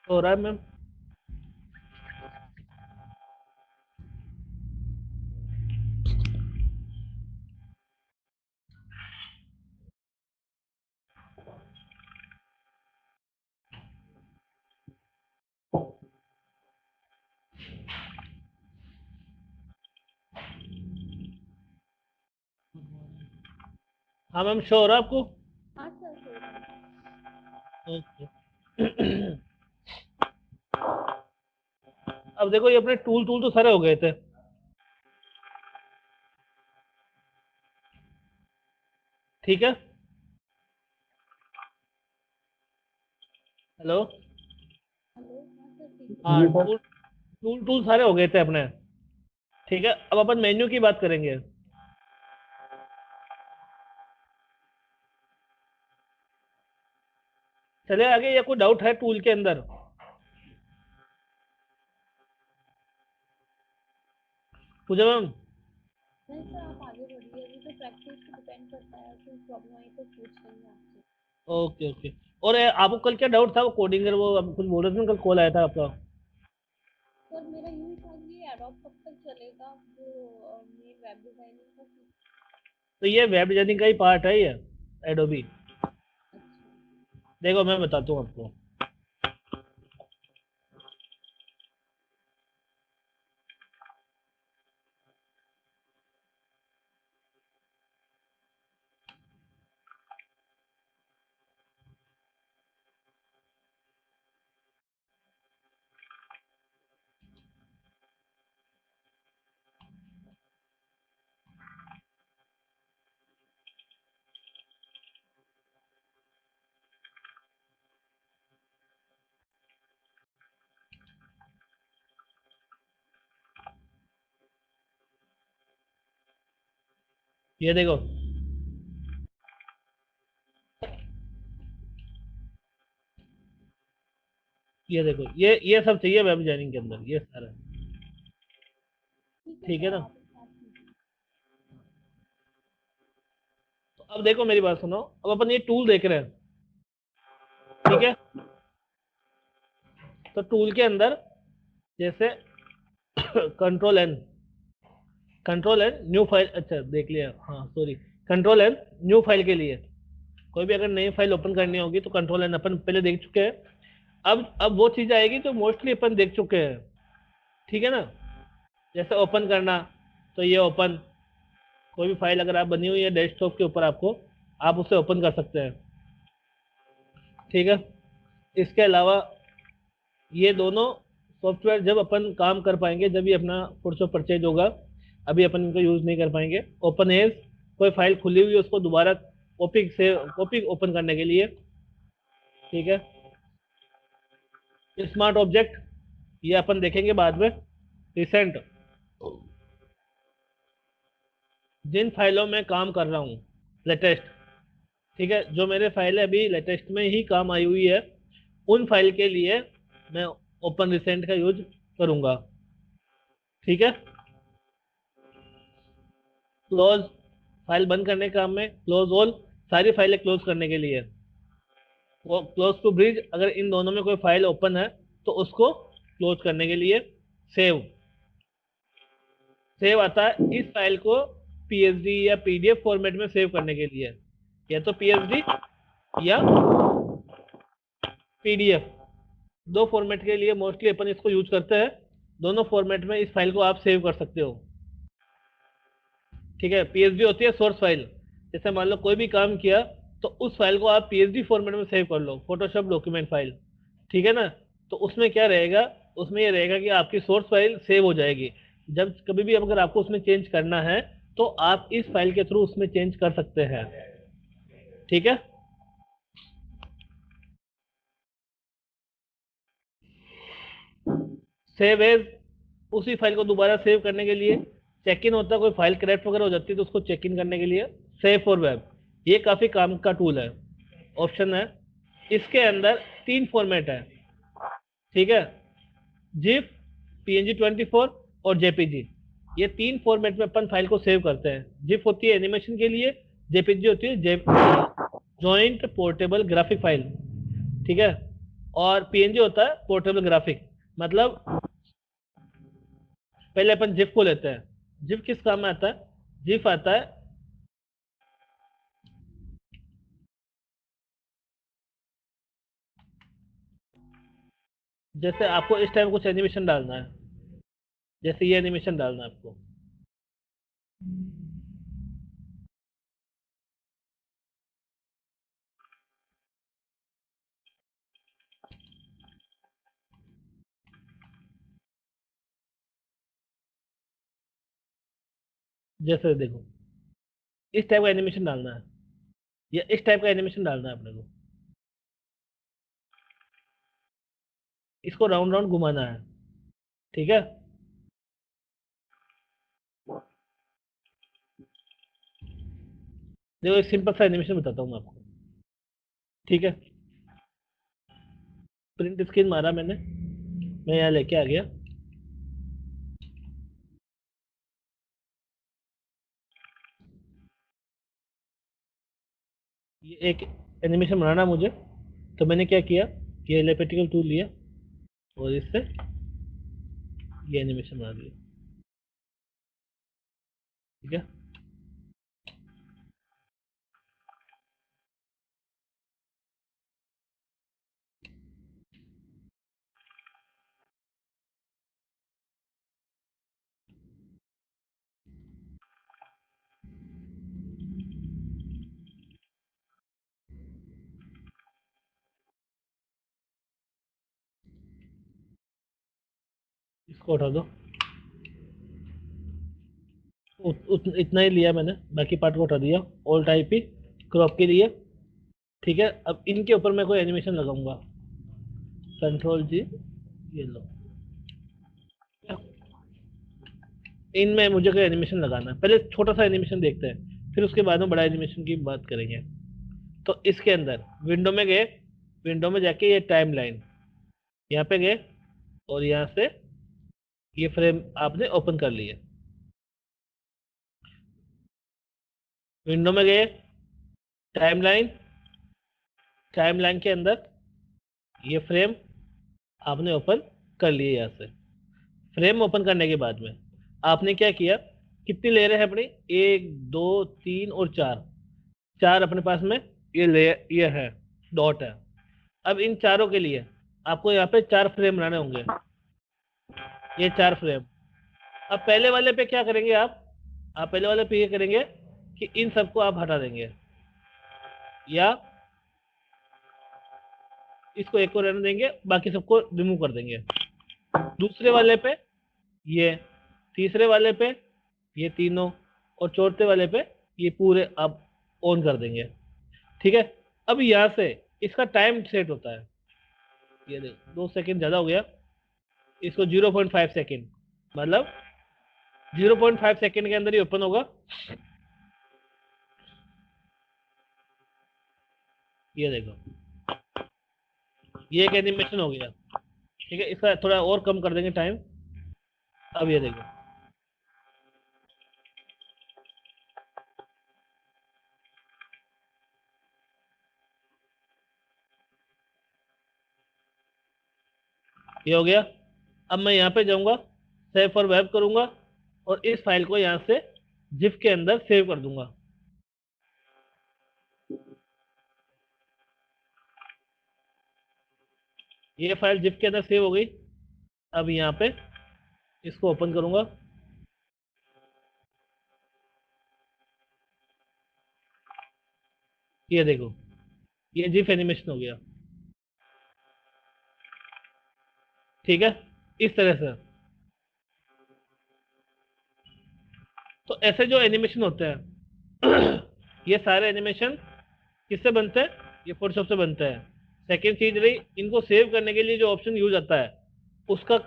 हो रहा है मैम। हाँ मैम, शो हो रहा है आपको? हाँ सर, हो रहा है। ओके। अब देखो, ये अपने टूल टूल तो सारे हो गए थे। ठीक है। हेलो। हेलो, हाँ सर, ठीक है। हाँ, टूल टूल टूल सारे हो गए थे अपने। ठीक है, अब अपन मेन्यू की बात करेंगे। चले आगे, या कोई डाउट है टूल के अंदर? पूजा मैम। नहीं सर, आप आगे बढ़िए, अभी तो प्रैक्टिस पे डिपेंड करता है, कोई प्रॉब्लम आई तो पूछ लेंगे आपसे। Okay okay. और आपको कल क्या डाउट था, वो कोडिंग वो आप कुछ बोल रहे थे ना, कल कॉल आया था आपका। सर मेरा यूँ था कि एडोब कब तक चलेगा, जो मेन वेब डिजाइनिंग का तो ये वेब डिजाइनिंग का ही पार्ट है, ये एडोबी। अच्छा। देखो मैं बताता हूँ आपको। ये देखो, ये देखो, ये सब चाहिए वेब डिजाइनिंग के अंदर, ये सारा। ठीक है ठीक सर, है ना? आप स्टार्ट कीजिए। तो अब देखो मेरी बात सुनो, अब अपन ये टूल देख रहे हैं। ठीक है। तो टूल के अंदर जैसे control N, control N new file, अच्छा देख लिया, हाँ sorry. Control N new file के लिए, कोई भी अगर नई फाइल ओपन करनी होगी तो कंट्रोल एन अपन पहले देख चुके हैं। अब वो चीज़ आएगी जो मोस्टली अपन देख चुके हैं। ठीक है ना? जैसे ओपन करना, तो ये ओपन, कोई भी फाइल अगर आप बनी हुई है डेस्कटॉप के ऊपर आपको, आप उसे ओपन कर सकते हैं। ठीक है। इसके अलावा ये दोनों सॉफ्टवेयर जब अपन काम कर पाएंगे, जब ये अपना कोर्स ऑफ परचेज होगा, अभी अपन इनको यूज़ नहीं कर पाएंगे। ओपन एज, कोई फाइल खुली हुई है उसको दोबारा कॉपी से कॉपी ओपन करने के लिए। ठीक है। स्मार्ट ऑब्जेक्ट, ये अपन देखेंगे बाद में। रिसेंट, जिन फाइलों में काम कर रहा हूँ, लेटेस्ट, ठीक है, जो मेरे फाइल अभी लेटेस्ट में ही काम आई हुई है, उन फाइल के लिए मैं ओपन रिसेंट का यूज करूँगा। ठीक है। क्लोज, फाइल बंद करने के काम में। क्लोज ऑल, सारी फाइलें क्लोज करने के लिए। वो क्लोज टू ब्रिज, अगर इन दोनों में कोई फाइल ओपन है तो उसको क्लोज करने के लिए। सेव, सेव आता है इस फाइल को पीएचडी या पीडीएफ फॉर्मेट में सेव करने के लिए, या तो पीएचडी या पीडीएफ, दो फॉर्मेट के लिए मोस्टली अपन इसको यूज करते हैं। दोनों फॉर्मेट में इस फाइल को आप सेव कर सकते हो। ठीक है। पीएचडी होती है सोर्स फाइल, जैसे मान लो कोई भी काम किया तो उस फाइल को आप पीएचडी फॉर्मेट में सेव कर लो, फोटोशॉप डॉक्यूमेंट फाइल। ठीक है ना? तो उसमें क्या रहेगा, उसमें ये रहेगा कि आपकी सोर्स फाइल सेव हो जाएगी। जब कभी भी अगर आपको उसमें चेंज करना है तो आप इस फाइल के थ्रू उसमें चेंज कर सकते हैं। ठीक है। सेव एज, उसी फाइल को दोबारा सेव करने के लिए। चेक इन होता है, कोई फाइल क्रैश वगैरह हो जाती है तो उसको चेक इन करने के लिए। सेव फॉर वेब, ये काफ़ी काम का टूल है, ऑप्शन है। इसके अंदर तीन फॉर्मेट है। ठीक है। जिप, PNG 24 और जेपीजी, ये तीन फॉर्मेट में अपन फाइल को सेव करते हैं। जिप होती है एनिमेशन के लिए, जेपीजी होती है जॉइंट पोर्टेबल ग्राफिक फाइल। ठीक है। और पीएनजी होता है पोर्टेबल ग्राफिक। मतलब पहले अपन जिफ को लेते हैं। जिफ किस काम में आता है? जिफ आता है जैसे आपको इस टाइम कुछ एनिमेशन डालना है, जैसे ये एनिमेशन डालना है आपको। जैसे देखो, इस टाइप का एनिमेशन डालना है या इस टाइप का एनिमेशन डालना है अपने को। इसको राउंड राउंड घुमाना है, ठीक है। देखो एक सिंपल सा एनिमेशन बताता हूँ मैं आपको, ठीक है। प्रिंट स्क्रीन मारा मैंने, मैं यहाँ लेके आ गया। ये एक एनिमेशन बनाना है मुझे, तो मैंने क्या किया, ये एलिप्टिकल टूल लिया और इससे ये एनिमेशन बना दिया, ठीक है। इसको हटा दो। इतना ही लिया मैंने, बाकी पार्ट को हटा दिया। ऑल टाइप ही क्रॉप के लिए, ठीक है। अब इनके ऊपर मैं कोई एनिमेशन लगाऊंगा, कंट्रोल जी, ये लो। इनमें मुझे कोई एनिमेशन लगाना है, पहले छोटा सा एनिमेशन देखते हैं, फिर उसके बाद में बड़ा एनिमेशन की बात करेंगे। तो इसके अंदर विंडो में गए, विंडो में जाके ये टाइम लाइन यहाँ पे गए, और यहाँ से ये फ्रेम आपने ओपन कर लिए। विंडो में गए, टाइमलाइन, टाइमलाइन के अंदर ये फ्रेम आपने ओपन कर लिए। यहाँ से फ्रेम ओपन करने के बाद में आपने क्या किया, कितनी लेयरें हैं अपनी, एक दो तीन और चार, चार अपने पास में ये लेयर ये है, डॉट है। अब इन चारों के लिए आपको यहाँ पे चार फ्रेम बनाने होंगे, ये चार फ्रेम। अब पहले वाले पे क्या करेंगे आप पहले वाले पे ये करेंगे कि इन सबको आप हटा देंगे, या इसको एक को रहने देंगे, बाकी सबको रिमूव कर देंगे। दूसरे वाले पे ये, तीसरे वाले पे ये तीनों, और चौथे वाले पे ये पूरे आप ऑन कर देंगे, ठीक है। अब यहाँ से इसका टाइम सेट होता है, ये देखो 2 सेकंड ज़्यादा हो गया, इसको 0.5 सेकंड, मतलब 0.5 सेकंड के अंदर ही ओपन होगा। ये देखो, ये एक एनिमेशन हो गया, ठीक है। इसका थोड़ा और कम कर देंगे टाइम। अब ये देखो, ये हो गया। अब मैं यहाँ पे जाऊँगा, सेव फॉर वेब करूँगा, और इस फाइल को यहाँ से जिफ के अंदर सेव कर दूंगा। ये फाइल जिफ के अंदर सेव हो गई। अब यहाँ पे इसको ओपन करूँगा, ये देखो, ये जिफ एनिमेशन हो गया, ठीक है। इस तरह से तो ऐसे जो एनिमेशन होते हैं ये सारे एनिमेशन किससे बनते हैं? ये फोटोशॉप से बनते हैं। सेकेंड चीज रही, इनको सेव करने के लिए जो ऑप्शन यूज आता है उसका,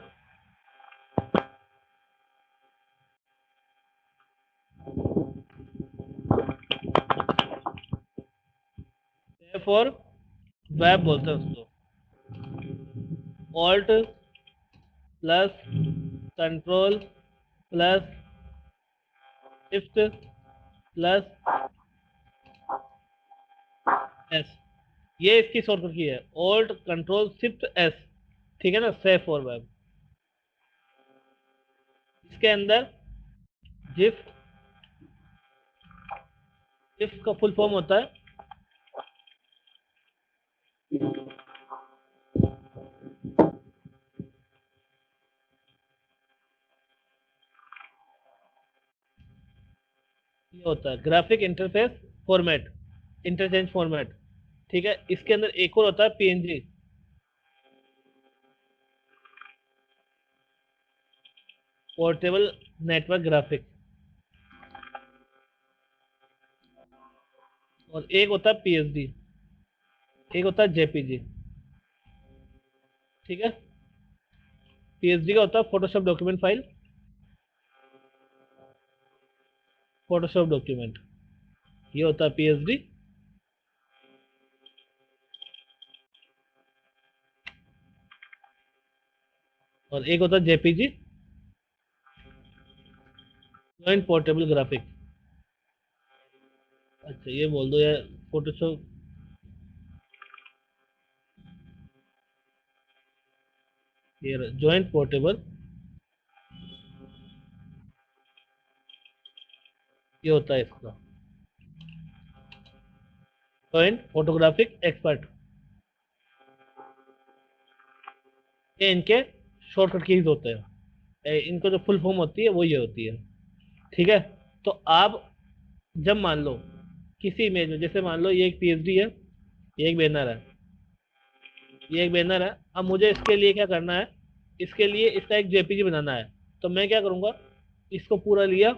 सेव फॉर वेब बोलते हैं उसको। Alt plus control plus shift plus S, ये इसकी शॉर्टकट की है, ऑल्ट कंट्रोल शिफ्ट एस, ठीक है ना, सेव फॉर वेब। इसके अंदर जिफ, जिफ का फुल फॉर्म होता है ये होता है graphic interface format, interchange format, ठीक है। इसके अंदर एक और होता है पीएनजी, पोर्टेबल नेटवर्क ग्राफिक्स, और एक होता है पीएसडी, एक होता है जेपीजी, ठीक है। पीएसडी का होता है Photoshop document file, Photoshop document, ये होता है पीएसडी। और एक होता है जेपीजी, जॉइंट पोर्टेबल ग्राफिक्स। अच्छा ये बोल दो यार, फोटोशॉप, ये जॉइंट पोर्टेबल, ये होता है इसका जॉइंट फोटोग्राफिक एक्सपर्ट, ये इनके शॉर्टकट कीज होते हैं। इनको जो फुल फॉर्म होती है वो ये होती है, ठीक है। तो आप जब मान लो किसी इमेज में, जैसे मान लो ये एक पीएचडी है, ये एक बैनर है, ये एक बैनर है, अब मुझे इसके लिए क्या करना है, इसके लिए इसका एक जेपीजी बनाना है। तो मैं क्या करूंगा, इसको पूरा लिया,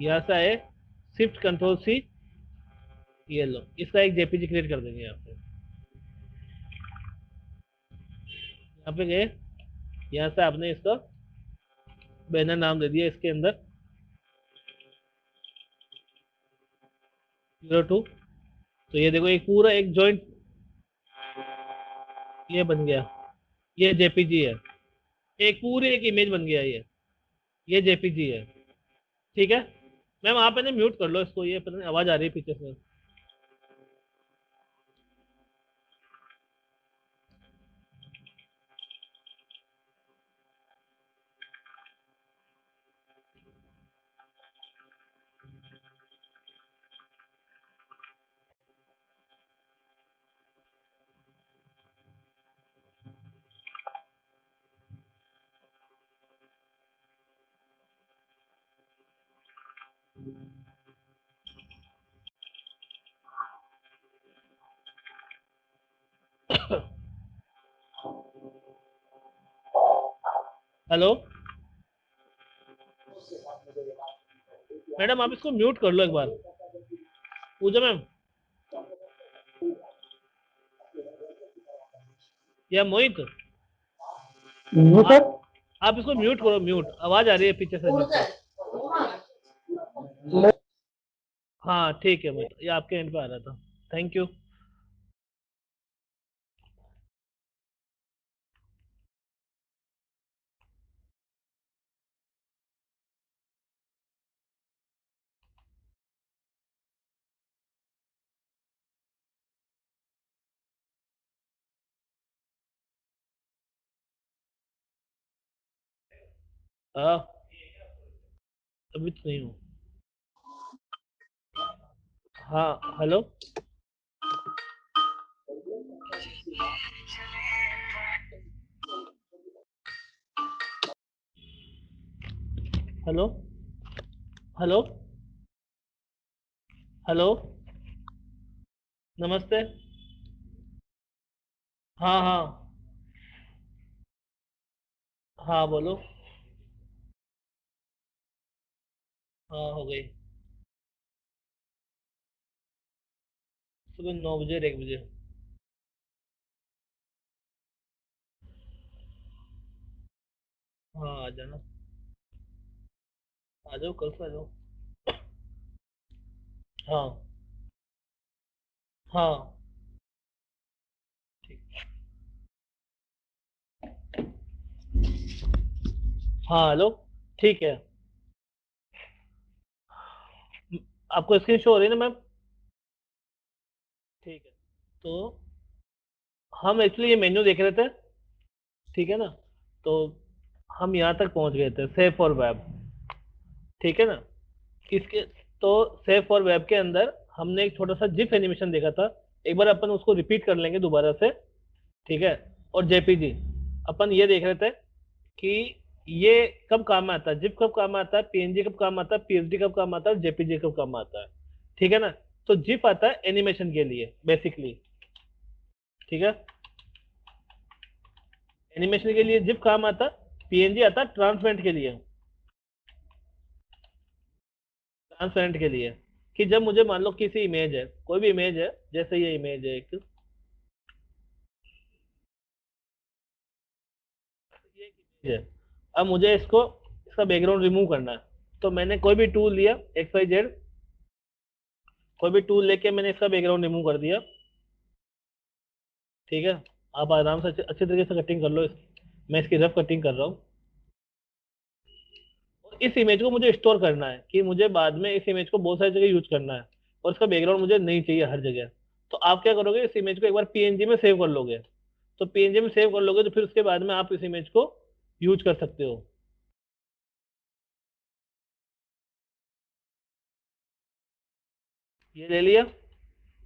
यहाँ से आए, शिफ्ट कंट्रोल सी, ये लो, इसका एक जेपीजी क्रिएट कर देंगे। यहाँ पे गए, यहाँ से आपने इसका बैनर नाम दे दिया, इसके अंदर 02। तो ये देखो एक पूरा एक जॉइंट ये बन गया, ये जेपीजी है, एक पूरी एक इमेज बन गया ये जेपीजी है, ठीक है। मैम आप है म्यूट कर लो इसको, ये पता नहीं आवाज आ रही है पीछे से। हेलो मैडम, आप इसको म्यूट कर लो एक बार। पूजा मैम या मोहित, आप इसको म्यूट करो, म्यूट, आवाज आ रही है पीछे से नीचे। हाँ ठीक है मोहित, ये आपके एंड पे आ रहा था। Thank you. हाँ अभी तो नहीं हूँ। हाँ हेलो, हेलो, हेलो, हेलो, नमस्ते। हाँ हाँ, हाँ बोलो। हाँ हो गई, सुबह 9 बजे और 1 बजे। हाँ आ जाना, आ जाओ, कल से आ जाओ। हाँ हाँ ठीक। हाँ हेलो, ठीक है। आपको स्क्रीन शो हो रही है ना मैम? ठीक है। तो हम एक्चुअली ये मेन्यू देख रहे थे, ठीक है ना। तो हम यहाँ तक पहुँच गए थे, सेव फॉर वेब, ठीक है ना। इसके तो सेव फॉर वेब के अंदर हमने एक छोटा सा जिफ एनिमेशन देखा था, एक बार अपन उसको रिपीट कर लेंगे दोबारा से, ठीक है। और जेपीजी अपन ये देख रहे थे कि ये कब काम में आता है, जिप कब काम में आता है, पीएनजी कब काम में आता है, पीएसडी कब काम में आता है, और जेपीजी कब काम में आता है, ठीक है ना। तो जिप आता है एनिमेशन के लिए बेसिकली, ठीक है। एनिमेशन के लिए जिप काम आता है, पीएनजी आता है ट्रांसपेरेंट के लिए, ट्रांसपेरेंट के लिए कि जब मुझे मान लो किसी इमेज है, कोई भी इमेज है, जैसे ये इमेज है एक, ये एक इमेज है। अब मुझे इसको, इसका बैकग्राउंड रिमूव करना है, तो मैंने कोई भी टूल लिया, एक्स वाई जेड, कोई भी टूल लेके मैंने इसका बैकग्राउंड रिमूव कर दिया, ठीक है। आप आराम से अच्छे तरीके से कटिंग कर लो मैं इसकी रफ कटिंग कर रहा हूँ। और इस इमेज को मुझे स्टोर करना है कि मुझे बाद में इस इमेज को बहुत सारी जगह यूज करना है, और इसका बैकग्राउंड मुझे नहीं चाहिए हर जगह। तो आप क्या करोगे, इस इमेज को एक बार पीएनजी में सेव कर लोगे। तो पीएनजी में सेव कर लोगे तो फिर उसके बाद में आप इस इमेज को यूज कर सकते हो। ये ले लिया।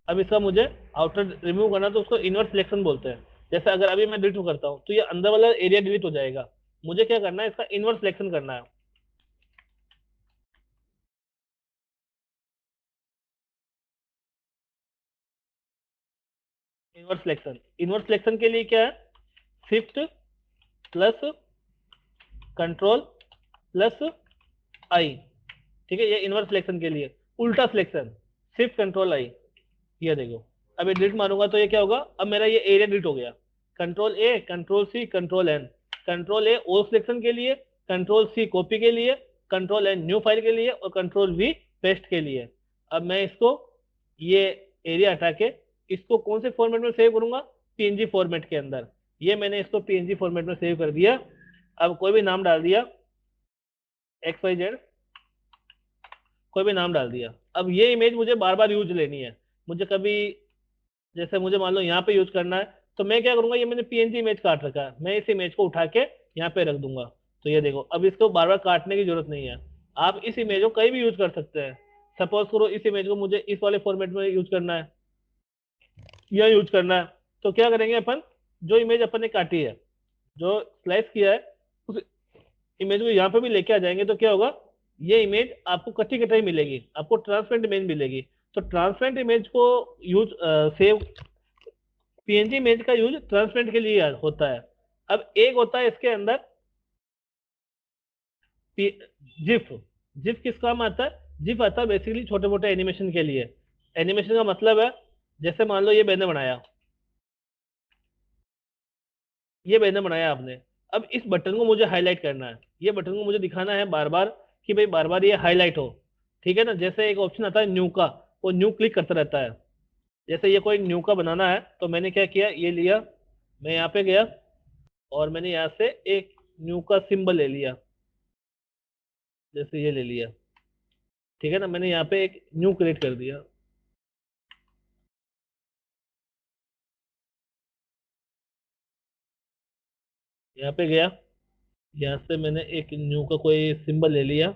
अब इसका मुझे आउटर रिमूव करना, तो उसको इनवर्स सिलेक्शन बोलते हैं। जैसे अगर अभी मैं डिलीट करता हूँ तो ये अंदर वाला एरिया डिलीट हो जाएगा, मुझे क्या करना है, इसका इनवर्स सिलेक्शन करना है। इनवर्स सिलेक्शन, इनवर्स सिलेक्शन के लिए क्या है, शिफ्ट प्लस कंट्रोल प्लस आई, ठीक है। ये इनवर्स सिलेक्शन के लिए। उल्टा सिलेक्शन, शिफ्ट कंट्रोल आई, ये देखो। अब ये डिलीट मारूंगा तो ये क्या होगा, अब मेरा ये एरिया डिलीट हो गया। Control A, control C, control N. Control A O selection के लिए, कंट्रोल सी कॉपी के लिए, कंट्रोल एन न्यू फाइल के लिए, और कंट्रोल वी पेस्ट के लिए। अब मैं इसको, ये एरिया हटा के इसको कौन से फॉर्मेट में सेव करूंगा, पीएनजी फॉर्मेट के अंदर। ये मैंने इसको पीएनजी फॉर्मेट में सेव कर दिया। अब कोई भी नाम डाल दिया, एक्स वाई जेड, कोई भी नाम डाल दिया। अब ये इमेज मुझे बार बार यूज लेनी है, मुझे कभी, जैसे मुझे मान लो यहाँ पे यूज करना है, तो मैं क्या करूंगा, ये मैंने पीएनजी इमेज काट रखा है, मैं इस इमेज को उठा के यहाँ पे रख दूंगा। तो ये देखो, अब इसको बार बार काटने की जरूरत नहीं है, आप इस इमेज को कहीं भी यूज कर सकते हैं। सपोज करो इस इमेज को मुझे इस वाले फॉर्मेट में यूज करना है, या यूज करना है, तो क्या करेंगे अपन, जो इमेज अपन ने काटी है, जो स्लाइस किया है, उस इमेज को यहाँ पे भी लेके आ जाएंगे, तो क्या होगा, ये इमेज आपको कच्ची कटाई मिलेगी, आपको ट्रांसपेरेंट इमेज मिलेगी। तो ट्रांसपेरेंट इमेज को यूज, सेव, पीएनजी इमेज का यूज ट्रांसपेरेंट के लिए होता है। अब एक होता है इसके अंदर जिफ, जिफ किस काम आता है, जिफ आता है बेसिकली छोटे मोटे एनिमेशन के लिए। एनिमेशन का मतलब है, जैसे मान लो ये मैंने बनाया, ये मैंने बनाया आपने। अब इस बटन को मुझे हाईलाइट करना है, ये बटन को मुझे दिखाना है बार बार, कि भाई बार बार ये हाईलाइट हो, ठीक है ना। जैसे एक ऑप्शन आता है न्यू का, वो न्यू क्लिक करता रहता है। जैसे ये कोई न्यू का बनाना है, तो मैंने क्या किया, ये लिया, मैं यहाँ पे गया, और मैंने यहाँ से एक न्यू का सिंबल ले लिया, जैसे ये ले लिया, ठीक है ना। मैंने यहाँ पे एक न्यू क्रिएट कर दिया, यहाँ पे गया, यहाँ से मैंने एक न्यू का कोई सिंबल ले लिया।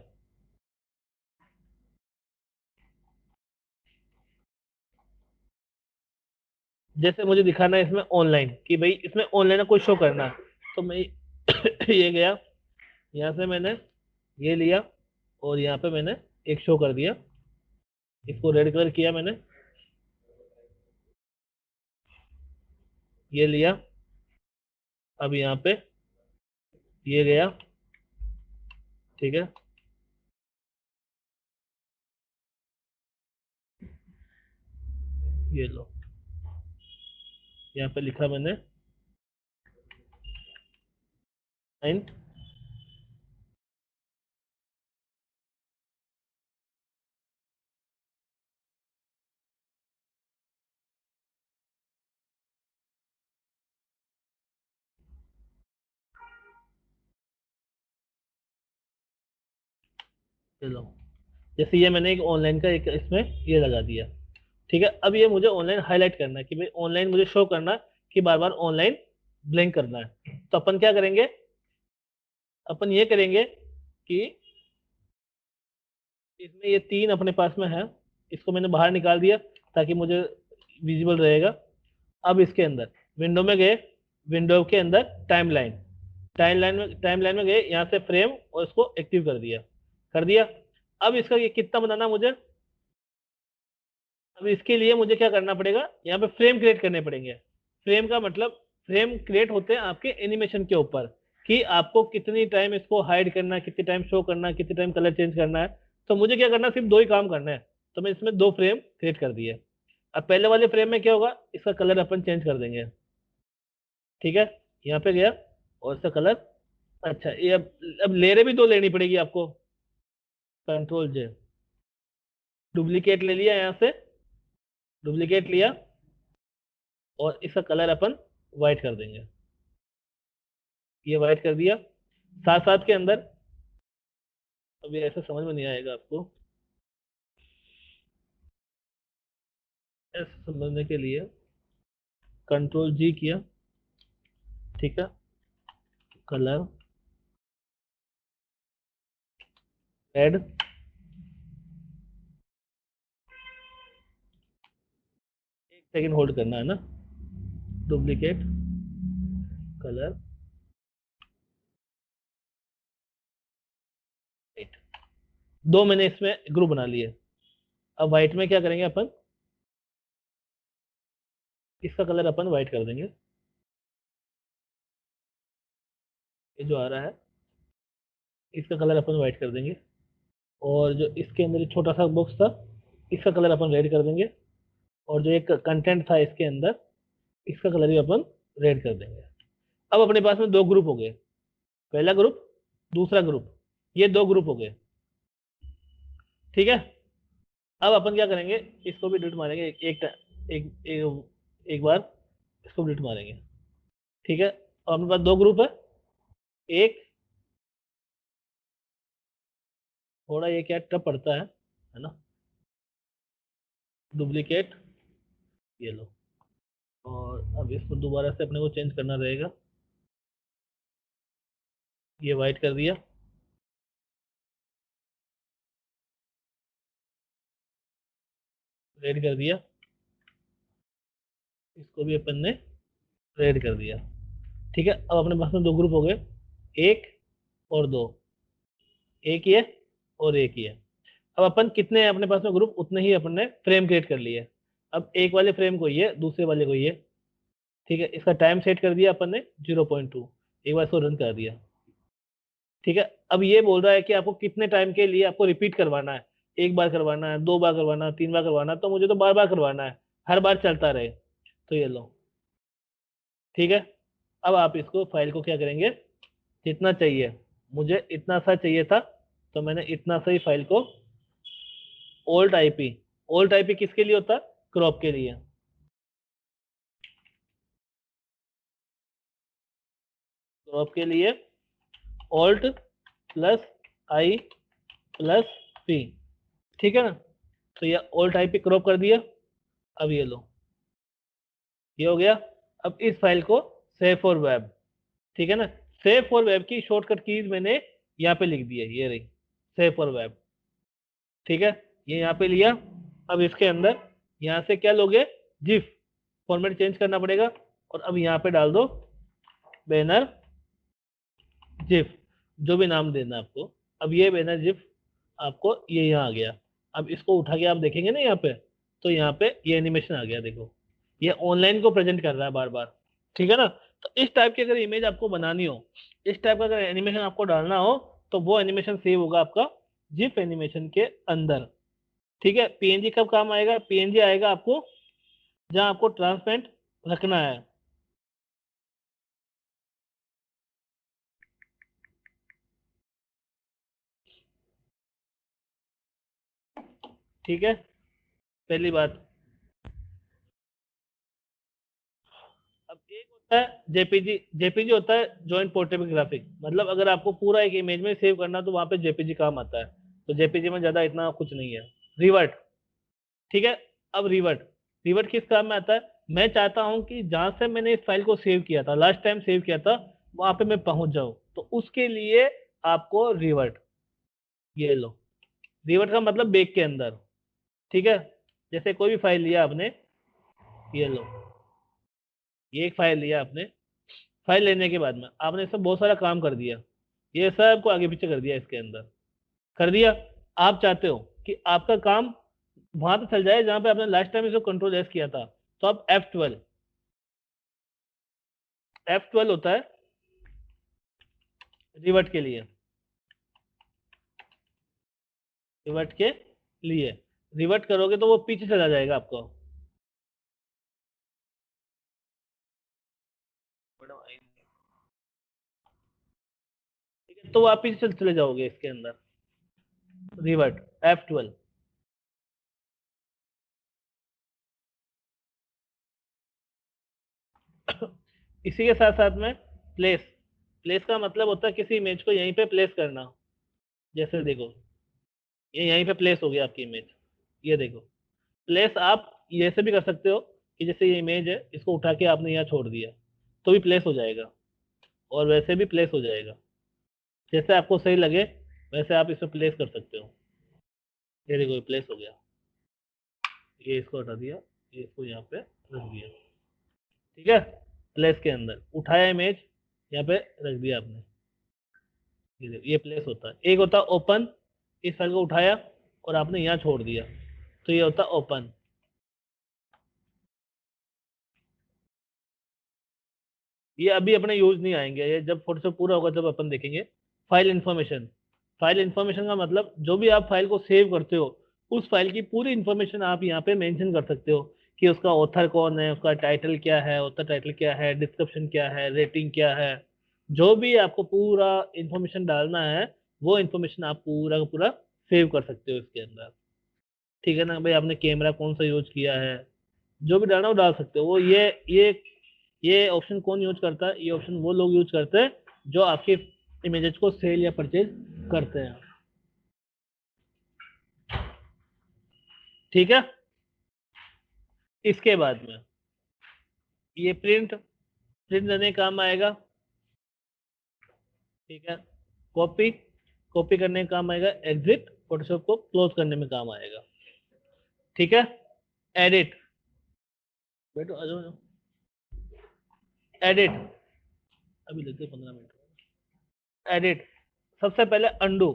जैसे मुझे दिखाना है इसमें ऑनलाइन, कि भाई इसमें ऑनलाइन कोई शो करना है, तो मैं ये गया, यहाँ से मैंने ये लिया, और यहाँ पे मैंने एक शो कर दिया, इसको रेड कलर किया मैंने, ये लिया। अब यहाँ पे ये गया, ठीक है। ये लो, यहाँ पे लिखा मैंने 9, ये लो। जैसे ये मैंने एक ऑनलाइन का एक इसमें ये लगा दिया, ठीक है, अब ये मुझे ऑनलाइन हाईलाइट करना है कि भाई ऑनलाइन मुझे शो करना है कि बार बार ऑनलाइन ब्लिंक करना है। तो अपन क्या करेंगे, अपन ये करेंगे कि इसमें ये 3 अपने पास में है, इसको मैंने बाहर निकाल दिया ताकि मुझे विजिबल रहेगा। अब इसके अंदर विंडो में गए, विंडो के अंदर टाइमलाइन में गए, यहाँ से फ्रेम और इसको एक्टिव कर दिया। अब इसका ये कितना बनाना मुझे, अब इसके लिए मुझे क्या करना पड़ेगा, यहाँ पे फ्रेम क्रिएट करने पड़ेंगे। फ्रेम का मतलब, फ्रेम क्रिएट होते हैं आपके एनिमेशन के ऊपर कि आपको कितनी टाइम इसको हाइड करना है, कितनी टाइम शो करना है, कितनी टाइम कलर चेंज करना है। तो मुझे क्या करना है, सिर्फ 2 ही काम करना है। तो मैं इसमें 2 फ्रेम क्रिएट कर दिए। अब पहले वाले फ्रेम में क्या होगा, इसका कलर अपन चेंज कर देंगे। ठीक है, यहाँ पे गया और इसका कलर, अच्छा ये अब लेयरें भी 2 लेनी पड़ेगी आपको। कंट्रोल जे, डुप्लीकेट ले लिया, यहाँ से डुप्लीकेट लिया और इसका कलर अपन वाइट कर देंगे। ये वाइट कर दिया। साथ साथ के अंदर, अब ये ऐसे समझ में नहीं आएगा आपको, ऐसे समझने के लिए कंट्रोल जी किया, ठीक है, कलर रेड, एक सेकंड होल्ड करना है ना, डुप्लीकेट कलर वाइट, 2 मैंने इसमें ग्रुप बना लिए। अब वाइट में क्या करेंगे अपन, इसका कलर अपन वाइट कर देंगे, ये जो आ रहा है इसका कलर अपन वाइट कर देंगे। और जो इसके अंदर एक छोटा सा बॉक्स था, इसका कलर अपन रेड कर देंगे। और जो एक कंटेंट था इसके अंदर, इसका कलर भी अपन रेड कर देंगे। अब अपने पास में 2 ग्रुप हो गए, पहला ग्रुप, दूसरा ग्रुप, ये 2 ग्रुप हो गए। ठीक है, अब अपन क्या करेंगे, इसको भी डिलीट मारेंगे एक बार, इसको डिलीट मारेंगे। ठीक है, अब अपने पास 2 ग्रुप है, एक, थोड़ा ये क्या टफ पड़ता है ना, डुप्लीकेट, ये लो। और अब इसको दोबारा से अपने को चेंज करना रहेगा, ये वाइट कर दिया, रेड कर दिया, इसको भी अपन ने रेड कर दिया। ठीक है, अब अपने पास में 2 ग्रुप हो गए, एक और 2, एक ये और एक ये। अब अपन कितने हैं अपने पास में ग्रुप, उतने ही अपन ने फ्रेम क्रिएट कर लिए। अब एक वाले फ्रेम को ये, दूसरे वाले को ये। ठीक है, इसका टाइम सेट कर दिया अपन ने 0.2, एक बार इसको रन कर दिया। ठीक है, अब ये बोल रहा है कि आपको कितने टाइम के लिए आपको रिपीट करवाना है, 1 बार करवाना है, 2 बार करवाना है, 3 बार करवाना है, तो मुझे तो बार बार करवाना है, हर बार चलता रहे। तो ये लो, ठीक है। अब आप इसको फाइल को क्या करेंगे, जितना चाहिए, मुझे इतना सा चाहिए था, तो मैंने इतना सा ही फाइल को, ओल्ट आईपी, ओल्ट आईपी किसके लिए होता है, क्रॉप के लिए। क्रॉप के लिए ऑल्ट प्लस आई प्लस पी, ठीक है ना। तो ये ऑल्ट आई पी क्रॉप कर दिया। अब ये लो, ये हो गया। अब इस फाइल को सेव फॉर वेब, ठीक है ना, सेव फॉर वेब की शॉर्टकट कीज मैंने यहाँ पे लिख दी है, ये रही सेव फॉर वेब। ठीक है, ये यहाँ पे लिया। अब इसके अंदर यहाँ से क्या लोगे, जिफ फॉर्मेट चेंज करना पड़ेगा। और अब यहाँ पे डाल दो बैनर जिफ, जो भी नाम देना आपको। अब ये बैनर जिफ आपको ये यहाँ आ गया। अब इसको उठा के आप देखेंगे ना यहाँ पे, तो यहाँ पे ये एनिमेशन आ गया, देखो ये ऑनलाइन को प्रेजेंट कर रहा है बार बार। ठीक है ना, तो इस टाइप की अगर इमेज आपको बनानी हो, इस टाइप का अगर एनिमेशन आपको डालना हो, तो वो एनिमेशन सेव होगा आपका जिफ एनिमेशन के अंदर। ठीक है, पीएनजी कब काम आएगा, पीएनजी आएगा आपको जहां आपको ट्रांसपेरेंट रखना है। ठीक है, पहली बात। अब एक होता है जेपीजी, जेपीजी होता है जॉइंट पोर्टेबल ग्राफिक, मतलब अगर आपको पूरा एक इमेज में सेव करना तो वहां पे जेपीजी काम आता है। तो जेपीजी में ज्यादा इतना कुछ नहीं है, रिवर्ट। ठीक है, अब रिवर्ट, रिवर्ट किस काम में आता है? मैं चाहता हूं कि जहां से मैंने इस फाइल को सेव किया था, लास्ट टाइम सेव किया था, वहां पे मैं पहुंच जाऊं, तो उसके लिए आपको रिवर्ट, ये लो, रिवर्ट का मतलब बैक के अंदर, ठीक है। जैसे कोई भी फाइल लिया आपने, ये लो, ये एक फाइल लिया आपने, फाइल लेने के बाद में आपने इसमें बहुत सारा काम कर दिया, ये सब को आगे पीछे कर दिया, इसके अंदर कर दिया। आप चाहते हो कि आपका काम वहां पे चल जाए जहां पे आपने लास्ट टाइम इसको कंट्रोल एस किया था, तो आप F12, F12 होता है रिवर्ट के लिए, रिवर्ट के लिए रिवर्ट करोगे तो वो पीछे चला जाएगा आपको। ठीक है, तो वो आप पीछे चले जाओगे इसके अंदर, रिवर्ट F12। इसी के साथ साथ में प्लेस, प्लेस का मतलब होता है किसी इमेज को यहीं पे प्लेस करना। जैसे देखो, ये यहीं पे प्लेस हो गया आपकी इमेज, ये देखो प्लेस आप ये ऐसे भी कर सकते हो कि जैसे ये इमेज है, इसको उठा के आपने यहाँ छोड़ दिया तो भी प्लेस हो जाएगा, और वैसे भी प्लेस हो जाएगा, जैसे आपको सही लगे वैसे आप इसमें प्लेस कर सकते हो। ये देखो ये प्लेस हो गया, ये इसको हटा दिया, ये इसको यहाँ पे रख दिया, ठीक है। प्लेस के अंदर उठाया इमेज, यहाँ पे रख दिया आपने, ये देखो ये प्लेस होता है। एक होता है ओपन, इस फाइल को उठाया और आपने यहाँ छोड़ दिया, तो ये होता है ओपन। ये अभी अपने यूज नहीं आएंगे, ये जब फोटोशॉप पूरा होगा जब अपन देखेंगे। फाइल इंफॉर्मेशन, फाइल इंफॉर्मेशन का मतलब जो भी आप फाइल को सेव करते हो, उस फाइल की पूरी इंफॉर्मेशन आप यहाँ पे मेंशन कर सकते हो कि उसका ऑथर कौन है, उसका टाइटल क्या है, ऑथर टाइटल क्या है, डिस्क्रिप्शन क्या है, रेटिंग क्या है, जो भी आपको पूरा इंफॉर्मेशन डालना है, वो इंफॉर्मेशन आप पूरा का पूरा सेव कर सकते हो इसके अंदर। ठीक है ना भाई, आपने कैमरा कौन सा यूज किया है, जो भी डालना वो डाल सकते हो। वो ये ऑप्शन कौन यूज करता है? ये ऑप्शन वो लोग यूज करते हैं जो आपके इमेजेस को सेल या परचेज करते हैं, ठीक है। इसके बाद में ये प्रिंट, प्रिंट करने का काम आएगा, ठीक है। कॉपी, कॉपी करने का काम आएगा। एग्जिट, फोटोशॉप को क्लोज करने में काम आएगा, ठीक है। एडिट, बैठो आ जाओ, एडिट, अभी लेते 15 मिनट। एडिट, सबसे पहले अंडू,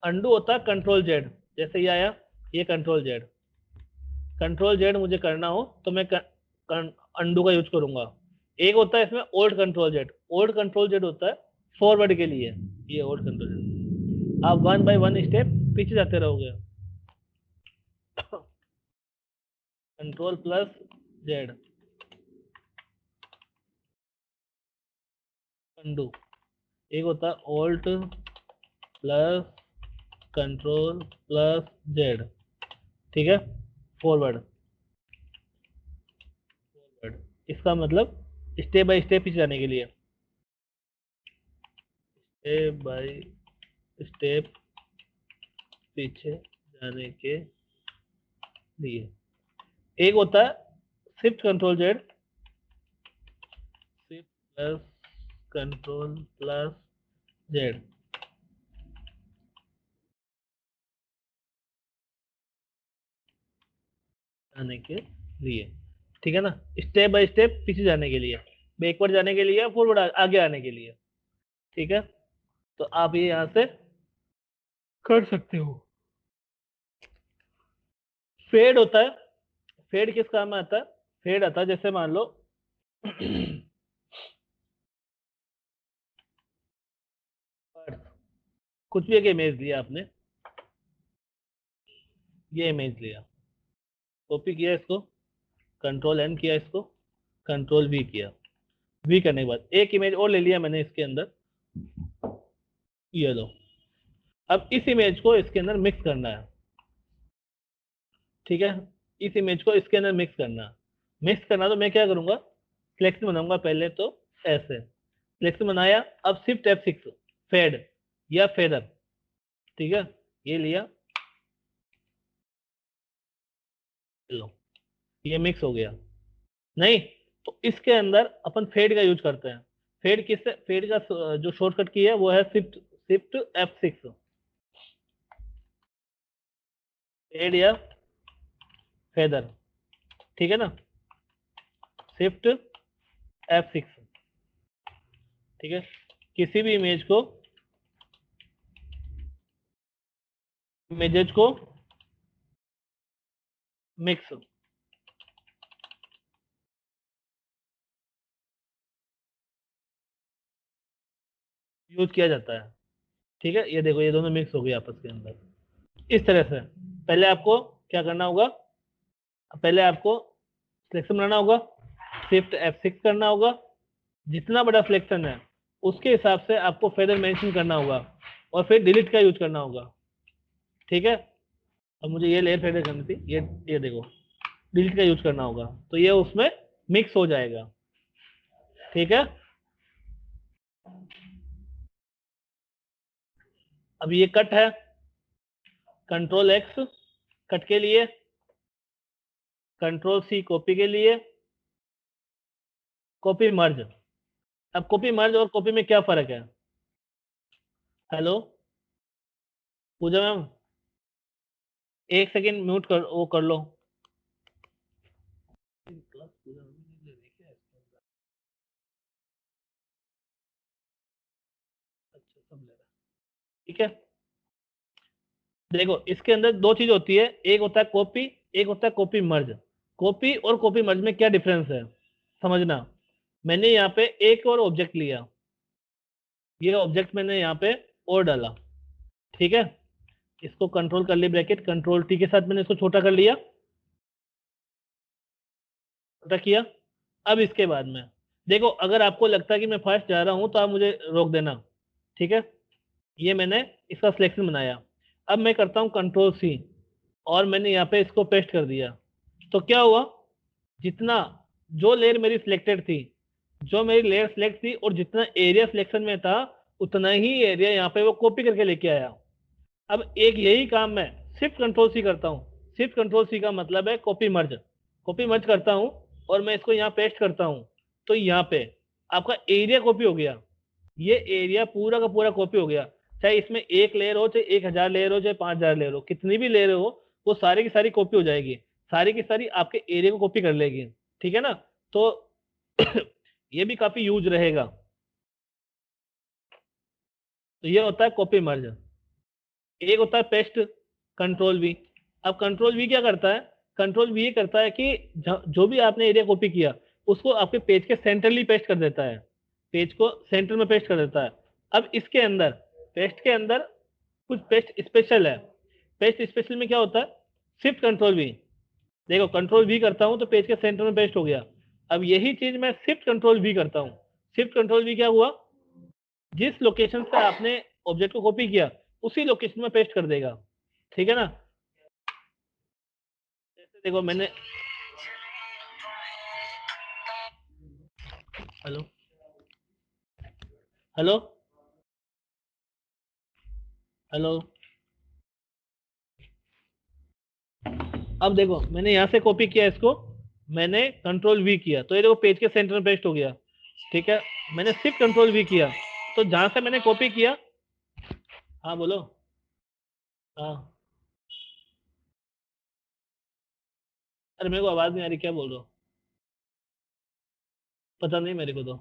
अंडू होता है कंट्रोल जेड, जैसे ये आया, ये कंट्रोल जेड, कंट्रोल जेड मुझे करना हो तो मैं अंडू का यूज करूंगा। एक होता है इसमें old control Z, old control Z होता है फॉरवर्ड के लिए, ये ओल्ड कंट्रोल जेड, आप वन बाय वन स्टेप पीछे जाते रहोगे। Control plus Z, undo. एक होता है ओल्ट प्लस कंट्रोल प्लस जेड, ठीक है, फॉरवर्ड, फॉरवर्ड इसका मतलब स्टेप बाय स्टेप पीछे जाने के लिए, स्टेप बाय स्टेप पीछे जाने के लिए। एक होता है shift control Z, shift plus control plus Z, जाने के लिए, ठीक है ना, स्टेप बाय स्टेप पीछे जाने के लिए, बैकवर्ड जाने के लिए, फॉरवर्ड आगे आने के लिए, ठीक है। तो आप ये यहाँ से कर सकते हो। फेड होता है, फेड किस काम में आता है? फेड आता है जैसे मान लो कुछ भी एक इमेज लिया आपने, ये इमेज लिया, कॉपी किया इसको, कंट्रोल एन किया इसको, कंट्रोल वी किया, वी करने के बाद एक इमेज और ले लिया मैंने इसके अंदर, ये लो। अब इस इमेज को इसके अंदर मिक्स करना है, ठीक है, इस इमेज को इसके अंदर मिक्स करना है। मिक्स करना तो मैं क्या करूंगा, सिलेक्शन बनाऊंगा पहले तो, ऐसे सिलेक्शन बनाया, अब शिफ्ट F6, फेड या फेदर, ठीक है, ये लिया, लो ये मिक्स हो गया। नहीं, तो इसके अंदर अपन फेड का यूज करते हैं। फेड किससे, फेड का जो शॉर्टकट की है वो है शिफ्ट, शिफ्ट F6। फेड या फेदर, ठीक है ना, शिफ्ट F6। ठीक है, किसी भी इमेजेस को मिक्स यूज किया जाता है। ठीक है, ये देखो ये दोनों मिक्स हो गए आपस के अंदर इस तरह से। पहले आपको क्या करना होगा, पहले आपको सिलेक्शन बनाना होगा, शिफ्ट F6 करना होगा, जितना बड़ा सिलेक्शन है उसके हिसाब से आपको फेदर मेंशन करना होगा, और फिर डिलीट का यूज करना होगा। ठीक है, अब मुझे ये लेयर फेदर करनी थी, ये देखो डिलीट का यूज करना होगा, तो ये उसमें मिक्स हो जाएगा। ठीक है, अब ये कट है, कंट्रोल X कट के लिए, कंट्रोल C कॉपी के लिए, कॉपी मर्ज। अब कॉपी मर्ज और कॉपी में क्या फर्क है? हेलो पूजा मैम, एक सेकेंड म्यूट कर, वो कर लो। ठीक है, देखो इसके अंदर दो चीज होती है, एक होता है कॉपी, एक होता है कॉपी मर्ज। कॉपी और कॉपी मर्ज में क्या डिफरेंस है समझना। मैंने यहाँ पे एक और ऑब्जेक्ट लिया, ये ऑब्जेक्ट मैंने यहाँ पे और डाला। ठीक है, इसको कंट्रोल कर ली ब्रैकेट, कंट्रोल T के साथ मैंने इसको छोटा कर लिया, छोटा किया। अब इसके बाद में देखो, अगर आपको लगता है कि मैं फास्ट जा रहा हूं तो आप मुझे रोक देना। ठीक है, ये मैंने इसका सिलेक्शन बनाया। अब मैं करता हूं कंट्रोल C, और मैंने यहाँ पे इसको पेस्ट कर दिया। तो क्या हुआ, जितना जो लेयर मेरी सिलेक्टेड थी, जो मेरी लेयर सिलेक्ट थी और जितना एरिया सिलेक्शन में था, उतना ही एरिया यहाँ पे वो कॉपी करके लेके आया। अब एक यही काम मैं शिफ्ट कंट्रोल C करता हूँ। शिफ्ट कंट्रोल C का मतलब है कॉपी मर्ज। कॉपी मर्ज करता हूँ और मैं इसको यहाँ पेस्ट करता हूँ, तो यहाँ पे आपका एरिया कॉपी हो गया। ये एरिया पूरा का पूरा कॉपी हो गया, चाहे इसमें एक लेयर हो, चाहे 1000 लेयर हो, चाहे 5000 लेयर हो, कितनी भी लेयर हो, वो सारी की सारी कॉपी हो जाएगी, सारी की सारी आपके एरिया को कॉपी कर लेगी। ठीक है ना, तो ये भी काफी यूज रहेगा। तो ये होता है कॉपी मर्ज। एक होता है पेस्ट, कंट्रोल V। अब कंट्रोल V क्या करता है, कंट्रोल V ये करता है कि जो भी आपने एरिया कॉपी किया उसको आपके पेज के सेंटरली पेस्ट कर देता है, पेज को सेंटर में पेस्ट कर देता है। अब इसके अंदर पेस्ट के अंदर कुछ पेस्ट स्पेशल है। पेस्ट स्पेशल में क्या होता है, शिफ्ट कंट्रोल V। देखो कंट्रोल V करता हूं तो पेज के सेंटर में पेस्ट हो गया। अब यही चीज मैं शिफ्ट कंट्रोल V करता हूं। शिफ्ट कंट्रोल V क्या हुआ, जिस लोकेशन से आपने ऑब्जेक्ट को कॉपी किया उसी लोकेशन में पेस्ट कर देगा। ठीक है ना, जैसे देखो मैंने, हेलो हेलो हेलो, अब देखो मैंने यहाँ से कॉपी किया इसको, मैंने कंट्रोल V किया तो ये देखो पेज के सेंटर में पेस्ट हो गया। ठीक है, मैंने सिर्फ कंट्रोल V किया, तो जहां से मैंने कॉपी किया, हाँ बोलो। हाँ, अरे मेरे को आवाज नहीं आ रही, क्या बोल रहे हो? पता नहीं मेरे को तो,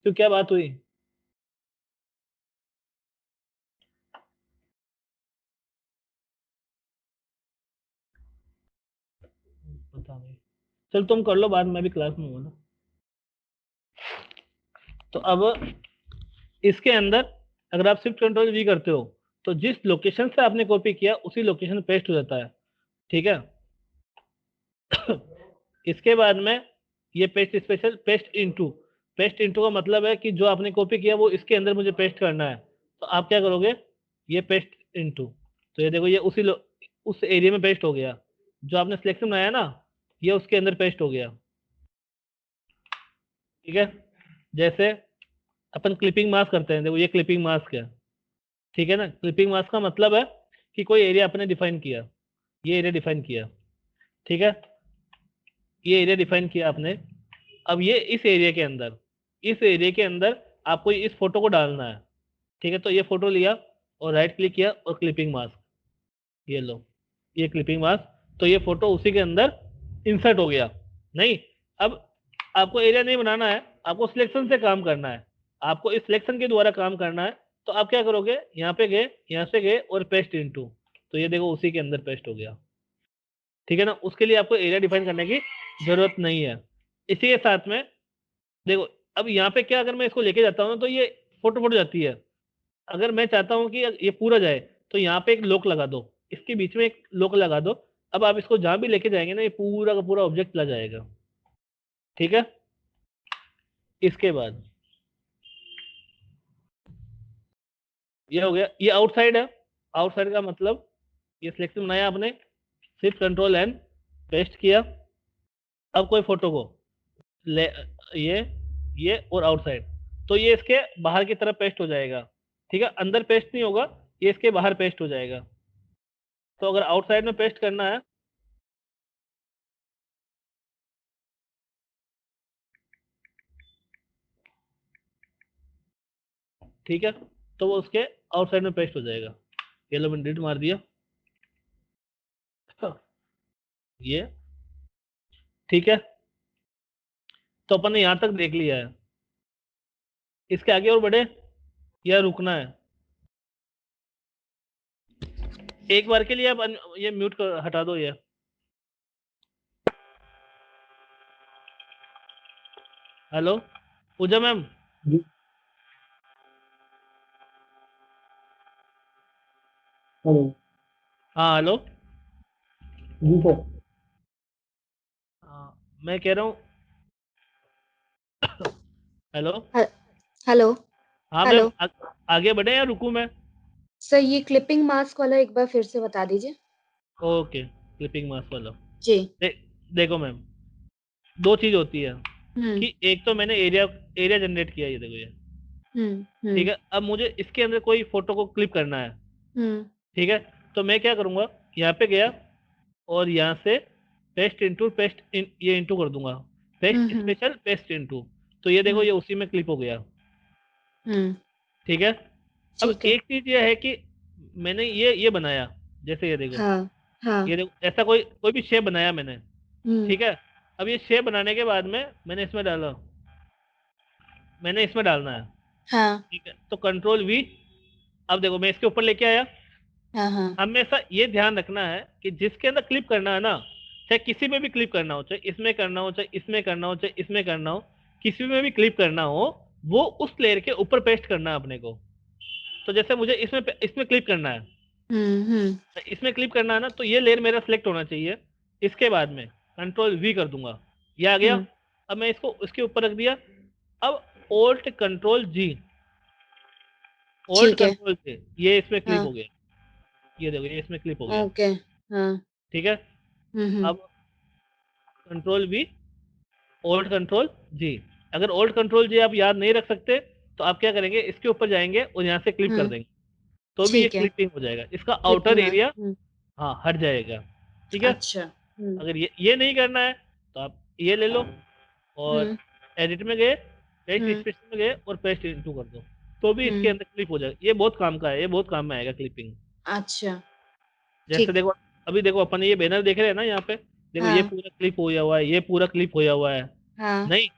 क्यों क्या बात हुई? पता नहीं, चल तुम कर लो, बाद में मैं भी क्लास में हूँ ना। तो अब इसके अंदर अगर आप शिफ्ट कंट्रोल V करते हो तो जिस लोकेशन से आपने कॉपी किया उसी लोकेशन पे पेस्ट हो जाता है। ठीक है, इसके बाद में ये पेस्ट स्पेशल, पेस्ट इनटू का मतलब है कि जो आपने कॉपी किया वो इसके अंदर मुझे पेस्ट करना है, तो आप क्या करोगे, ये पेस्ट इनटू, तो ये देखो ये उस एरिया में पेस्ट हो गया। जो आपने सिलेक्शन बनाया ना, ये उसके अंदर पेस्ट हो गया। ठीक है, जैसे अपन क्लिपिंग मास्क करते हैं, देखो ये क्लिपिंग मास्क है। ठीक है ना, क्लिपिंग मास्क का मतलब है कि कोई एरिया आपने डिफाइन किया, ये एरिया डिफाइन किया, ठीक है, ये एरिया डिफाइन किया आपने। अब ये इस एरिया के अंदर आपको इस फोटो को डालना है, ठीक है। तो ये फोटो लिया और राइट क्लिक किया और क्लिपिंग मास्क, ये लो, ये क्लिपिंग मास्क, तो ये फोटो उसी के अंदर इंसर्ट हो गया। नहीं, अब आपको एरिया नहीं बनाना है, आपको सिलेक्शन से काम करना है, आपको इस सिलेक्शन के द्वारा काम करना है। तो आप क्या करोगे, यहाँ पे गए, यहाँ से गए और पेस्ट इनटू, तो ये देखो उसी के अंदर पेस्ट हो गया, ठीक है ना। उसके लिए आपको एरिया डिफाइन करने की जरूरत नहीं है। इसी के साथ में देखो, अब यहाँ पे क्या, अगर मैं इसको लेके जाता हूँ तो ये फोटो फोटो जाती है। अगर मैं चाहता हूँ कि ये पूरा जाए, तो यहाँ पे एक लॉक लगा दो, इसके बीच में एक लॉक लगा दो। अब आप इसको जहां भी लेके जाएंगे ना, ये पूरा का पूरा ऑब्जेक्ट चला जाएगा, ठीक है। इसके बाद ये हो गया, ये आउटसाइड है। आउटसाइड का मतलब ये सिलेक्शन बनाया आपने, सिर्फ कंट्रोल एन पेस्ट किया। अब कोई फोटो को ले, ये और आउटसाइड, तो ये इसके बाहर की तरफ पेस्ट हो जाएगा, ठीक है। अंदर पेस्ट नहीं होगा, ये इसके बाहर पेस्ट हो जाएगा। तो अगर आउटसाइड में पेस्ट करना है, ठीक है, तो वो उसके आउटसाइड में पेस्ट हो जाएगा। ये लो, मैंने डिलीट मार दिया, ये, ठीक है। तो अपन ने यहां तक देख लिया है, इसके आगे और बढ़े या रुकना है? एक बार के लिए आप ये म्यूट कर हटा दो ये। हेलो पूजा मैम। जी हेलो। हाँ हेलो। जी सर। हाँ, मैं कह रहा हूँ, हेलो। ह- हेलो। हाँ मैम, हेलो आगे बढ़े या रुकूं मैं? सर, ये क्लिपिंग मास्क वाला एक बार फिर से बता दीजिए। ओके, क्लिपिंग मास्क वाला। जी। देखो मैम, दो चीज होती है हम्म कि एक तो मैंने एरिया एरिया जनरेट किया, ये देखो ये, ठीक हम्म है। अब मुझे इसके अंदर कोई फोटो को क्लिप करना है, हम्म ठीक है। तो मैं क्या करूंगा, यहाँ पे गया और यहाँ से पेस्ट इनटू ये इनटू कर दूंगा, पेस्ट हम्म स्पेशल पेस्ट इनटू, तो ये देखो हम्म ये उसी में क्लिप हो गया, हम्म, ठीक है। अब ठीक है। एक चीज ये है कि मैंने ये बनाया, जैसे ये देखो, हाँ हाँ। ये देखो ऐसा कोई कोई भी शेप बनाया मैंने, हम्म ठीक है। अब ये शेप बनाने के बाद में मैंने इसमें डाला, मैंने इसमें डालना है, हाँ ठीक है। तो कंट्रोल वी, अब देखो मैं इसके ऊपर लेके आया। हाँ हाँ। हमेशा ये ध्यान रखना है कि जिसके अंदर क्लिप करना है ना, चाहे किसी में भी क्लिप करना हो, चाहे इसमें करना हो, चाहे इसमें करना हो, चाहे इसमें करना हो, किसी में भी क्लिप करना हो, वो उस लेयर के ऊपर पेस्ट करना है अपने को। तो जैसे मुझे इसमें इसमें क्लिप करना है, हम्म। इसमें क्लिप करना है ना, तो ये लेयर मेरा सिलेक्ट होना चाहिए। इसके बाद में कंट्रोल वी कर दूंगा, ये आ गया। हम्म, अब मैं इसको उसके ऊपर रख दिया। अब ओल्ट कंट्रोल जी, ओल्ट ठीक है। कंट्रोल से ये इसमें क्लिप हाँ। हो गया, ये देखो ये इसमें क्लिप हो गया, ओके। हाँ। ठीक है। हम्म। अब कंट्रोल वी, ओल्ट कंट्रोल जी। अगर ओल्ट कंट्रोल जी आप याद नहीं रख सकते, तो आप क्या करेंगे, इसके ऊपर जाएंगे और यहाँ से क्लिप कर हम्म, देंगे, तो भी ये ठीक है। क्लिपिंग हो जाएगा, इसका आउटर क्लिपिंग मास्क। एरिया हाँ हट जाएगा, ठीक है। अच्छा। अगर ये नहीं करना है, तो आप ये ले लो और हम्म एडिट में गए, पेस्ट हम्म स्पेस में गए और पेस्ट इनटू कर दो, तो भी इसके हम्म। अंदर क्लिप हो जाएगा। ये बहुत काम का है, ये बहुत काम में आएगा क्लिपिंग। अच्छा। जैसे ठीक। देखो, अभी देखो अपन ये बैनर देख रहे हैं ना, यहाँ पे देखो ये हाँ पूरा क्लिप होया हुआ है, ये पूरा क्लिप होया हुआ है, हाँ। नहीं,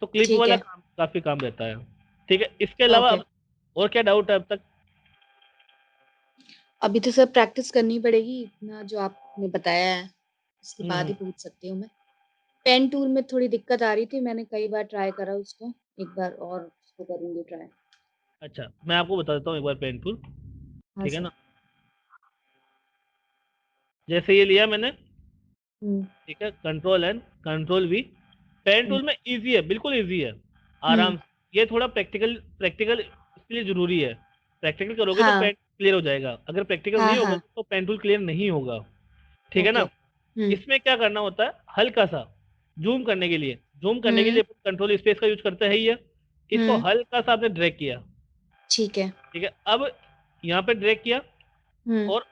तो क्लिप ठीक वाला है। काम काफी काम रहता है, ठीक है। इसके अलावा ओके। अब और क्या डाउट है अब तक? अभी तो सर प्रैक्टिस करनी पड़ेगी, इतना जो आपने बताया है उसके बाद हम्म, ही पूछ सकती हूँ मैं। पेन टूल में थोड़ी दिक्कत आ रही थी, मैंने कई बार ट्राई करा उसको, एक बार और उसको करूंगी ट्राई। अच्छा मैं आपको बता देता हूँ एक बार पेन टूल, हाँ ठीक है सर। ना। जैसे ये लिया मैंने, हम्म ठीक है, control N control V, pen hmm tool में इजी है, बिल्कुल इजी है, हम्म, आराम से। ये थोड़ा प्रैक्टिकल प्रैक्टिकल इसलिए जरूरी है, प्रैक्टिकल करोगे तो हाँ पेन क्लियर हो जाएगा, अगर प्रैक्टिकल हाँ नहीं होगा हाँ। तो पेन टूल क्लियर नहीं होगा, ठीक है ओके। ना। हम्म इसमें क्या करना होता है, हल्का सा जूम करने के लिए, हम्म कंट्रोल स्पेस का यूज करते हैं ही है। इसको हम्म, हल्का सा आपने ड्रैग किया, ठीक है। ठीक है। अब यहाँ पे ड्रैग किया हम्म और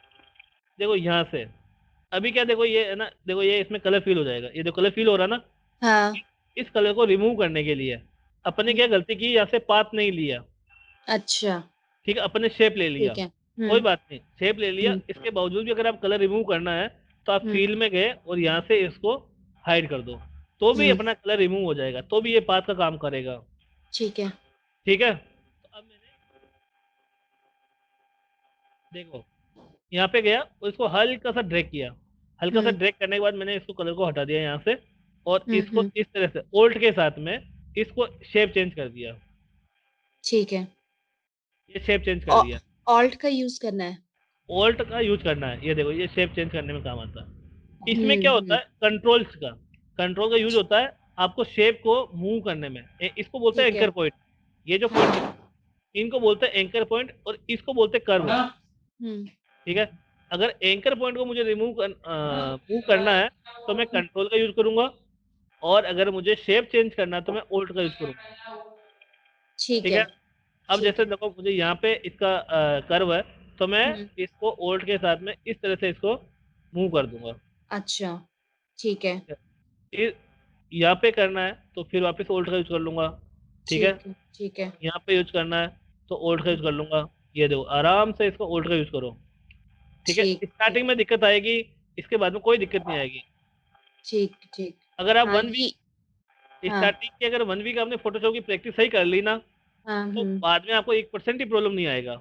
देखो यहाँ से अभी क्या देखो ये है ना, देखो ये इसमें कलर फील हो जाएगा, ये देखो कलर फील हो रहा ना। हाँ। इस कलर को रिमूव करने के लिए अपने क्या गलती की, यहाँ से पाथ नहीं लिया। अच्छा। ठीक है, अपने शेप ले लिया, ठीक है। कोई बात नहीं, शेप ले लिया। हम्म इसके बावजूद भी अगर आप कलर रिमूव करना है तो आप हम्म फील में गए और यहाँ से इसको हाइड कर दो, तो भी हम्म अपना कलर रिमूव हो जाएगा, तो भी ये पाथ का काम करेगा। ठीक है। ठीक है, तो अब मैंने देखो यहाँ पे गया और इसको हल्का सा ड्रैग किया। हल्का सा हम्म ड्रैग करने के बाद मैंने इसको कलर को हटा दिया यहाँ से, और इसको हम्म। इस तरह से ओल्ट के साथ में इसको शेप चेंज कर दिया। ठीक है। ये शेप चेंज कर दिया। ऑल्ट का यूज करना है। ऑल्ट का यूज करना है, ये देखो ये शेप चेंज करने में काम आता है। इसमें क्या होता हम्म। है, कंट्रोल्स का, कंट्रोल का यूज होता है आपको शेप को मूव करने में। इसको बोलते हैं ठीक है। Anchor point. ये जो पॉइंट है इनको बोलते हैं एंकर पॉइंट, और इसको बोलते हैं कर्व। हम्म। ठीक है, अगर एंकर पॉइंट को मुझे मूव करना है तो मैं कंट्रोल का यूज करूंगा, और अगर मुझे शेप चेंज करना है तो मैं ओल्ट का यूज करूंगा। ठीक ठीक है। है, अब ठीक जैसे है। देखो मुझे यहाँ पे इसका कर्व है, तो मैं हम्म। इसको ओल्ट के साथ में इस तरह से इसको मूव कर दूंगा। अच्छा। ठीक है। ये यहाँ पे करना है तो फिर वापस ओल्ट का यूज कर लूंगा। ठीक है, ठीक है। ठीक है। यहाँ पे यूज करना है तो ओल्ट का यूज कर लूंगा। ये देखो आराम से इसको ओल्ट का यूज करो। ठीक है, ठीक है। स्टार्टिंग में दिक्कत आएगी, इसके बाद में कोई दिक्कत नहीं आएगी। ठीक ठीक। अगर आप हाँ 1 वीक, ये। हाँ स्टार्टिंग की अगर 1 वीक आपने फोटोशॉप की प्रैक्टिस सही कर ली ना, हाँ। तो बाद में आपको 1% ही प्रॉब्लम नहीं आएगा।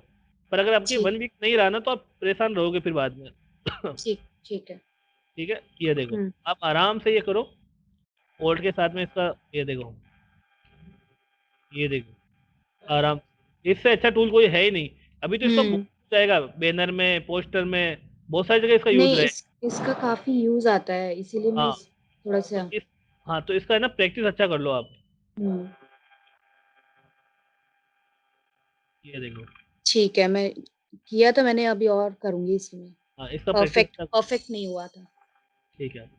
पर अगर आपकी ठीक 1 वीक नहीं रहा ना तो आप परेशान रहोगे फिर बाद में। ठीक ठीक है। ठीक है, ये देखो हम्म। आप आराम से ये करो ओल्ट के साथ में इसका, ये देखो, ये देखो आराम। इससे अच्छा टूल कोई है ही नहीं। अभी तो इसका हम्म। जाएगा बैनर में, पोस्टर में, बहुत सारी जगह इसका यूज नहीं रहे। इसका काफी यूज आता है इसीलिए मैं हाँ, थोड़ा तो सा। इस, हाँ तो इसका है ना प्रैक्टिस अच्छा कर लो आप। हम्म। ये देखो, ठीक है। मैं किया तो मैंने अभी और करूंगी इसमें। हाँ इसका प्रैक्टिस परफेक्ट अच्छा। परफेक्ट नहीं हुआ था। ठीक है,